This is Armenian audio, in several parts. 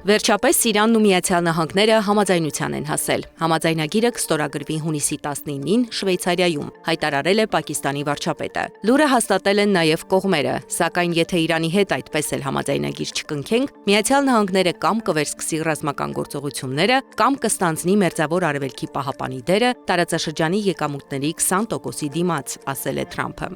Վերջապես Իրանն ու Միացյալ Նահանգները համաձայնության են հասել։ Համաձայնագիրը կստորագրվի հունիսի 19-ին Շվեյցարիայում, հայտարարել է Պակիստանի վարչապետը։ Լուրը հաստատել են նաև կողմերը, սակայն եթե Իրանի հետ այդպես էլ համաձայնագիր չկնքենք, Միացյալ Նահանգները կամ կվերսկսի ռազմական գործողությունները, կամ կստանձնի Մերձավոր Արևելքի պահապանի դերը տարածաշրջանի եկամուտների 20%-ի դիմաց, ասել է Թրամփը։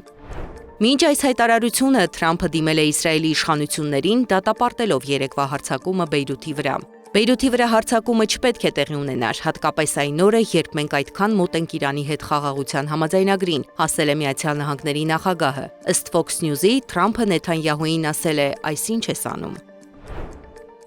Մինչ այս հայտարարությունը Թրամփը դիմել է Իսրայելի իշխանություններին, դատապարտելով երեկվա հարձակումը Բեյրութի վրա։ Բեյրութի վրա հարձակումը չպետք է տեղի ունենար, հատկապես այն օրը, երբ մենք այդքան մոտ ենք Իրանի հետ խաղաղության համաձայնագրին, ասել է Միացյալ Նահանգների նախագահը։ Ըստ Fox News-ի, Թրամփը Նեթանյահուին ասել է. «Այս ինչ ես անում»։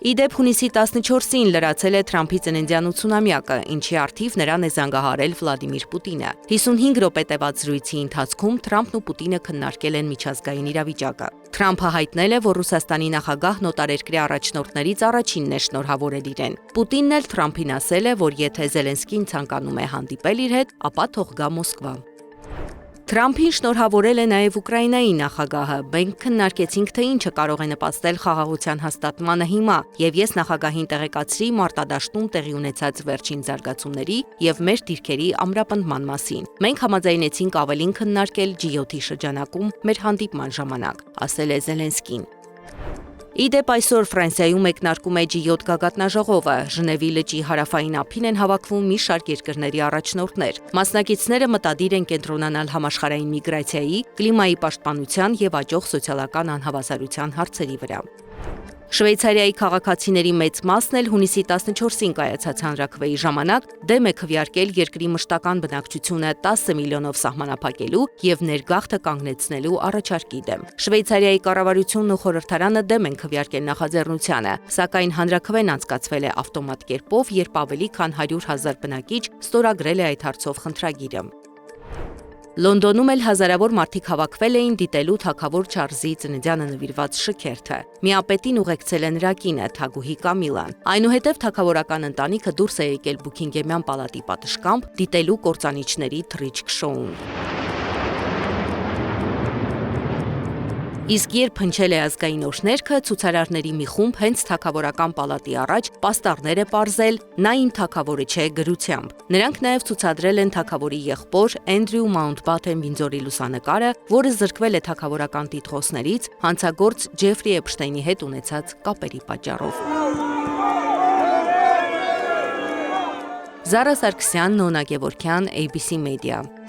Իդեպ հունիսի 14-ին լրացել է Թրամփի ծննդյան 80-ամյակը, ինչի առթիվ նրան է զանգահարել Վլադիմիր Պուտինը։ 55 րոպե տևած զրույցի ընթացքում Թրամփն ու Պուտինը քննարկել են միջազգային իրավիճակը։ Թրամփը հայտնել է, որ Ռուսաստանի նախագահն օտարերկրյա առաջնորդներից առաջինն է շնորհավորել իրեն։ Պուտինն էլ Թրամփին ասել է, որ եթե Զելենսկին ցանկանում է հանդիպել իր հետ, ապա թող գա Մոսկվա։ Թրամփին շնորհավորել է նաև Ուկրաինայի նախագահը։ Մենք քննարկեցինք, թե ինչը կարող է նպաստել խաղաղության հաստատմանը հիմա, եւ ես նախագահին տեղեկացրի մարտադաշտում տեղի ունեցած վերջին զարգացումների եւ մեր դիրքերի ամրապնդման մասին։ Մենք համաձայնեցինք ավելին քննարկել G7-ի շրջանակում մեր հանդիպման ժամանակ, ասել է Զելենսկին։ Իդեպ այսօր Ֆրանսիայում մեկնարկում է G7 գագաթնաժողովը։ Ժնևի լճի հարավային ափին են հավաքվում մի շարք երկրների առաջնորդներ։ Մասնակիցները մտադիր են կենտրոնանալ համաշխարհային միգրացիայի, կլիմայի պաշտպանության եւ աճող սոցիալական անհավասարության հարցերի վրա։ Շվեյցարիայի քաղաքացիների մեծ մասն էլ հունիսի 14-ին կայացած հանրաքվեի ժամանակ դեմ է քվեարկել երկրի մշտական բնակչությունը 10 միլիոնով սահմանափակելու եւ ներգաղթը կանգնեցնելու առաջարկի դեմ։ Շվեյցարիայի կառավարությունն ու խորհրդարանը դեմ են քվեարկել նախաձեռնությանը, սակայն հանրաքվեն անցկացվել է ավտոմատ կերպով, երբ ավելի քան 100,000 բնակիչ ստորագրել է այդ հարցով խնդրագիրը։ Լոնդոնում էլ հազարավոր մարդիկ հավաքվել էին դիտելու թագավոր Չարլզի ծննդյանը նվիրված շքերթը։ Միապետին ուղեկցել է նրա կինը Թագուհի Կամիլան։ Այնուհետև թագավորական ընտանիքը դուրս է եկել Բուքինգեմյան պալատի պատշգամբ դիտելու կործանիչների թռիչք շոուն։ Իսկ երբ հնչել է ազգային օրհներգը, ցուցարարների մի խումբ հենց թագավորական պալատի առաջ պաստառներ է պարզել «Նա իմ թագավորը չէ» գրությամբ։ Նրանք նաև ցուցադրել են թագավորի եղբոր Էնդրյու Մաունտբաթեն Վինդզորի լուսանկարը, որը զրկվել է թագավորական տիտղոսներից հանցագործ Ջեֆրի Էփշտեյնի հետ ունեցած կապերի պատճառով։ Զարա Սարգսյան, Նոնա Գևորգյան, ABC Media։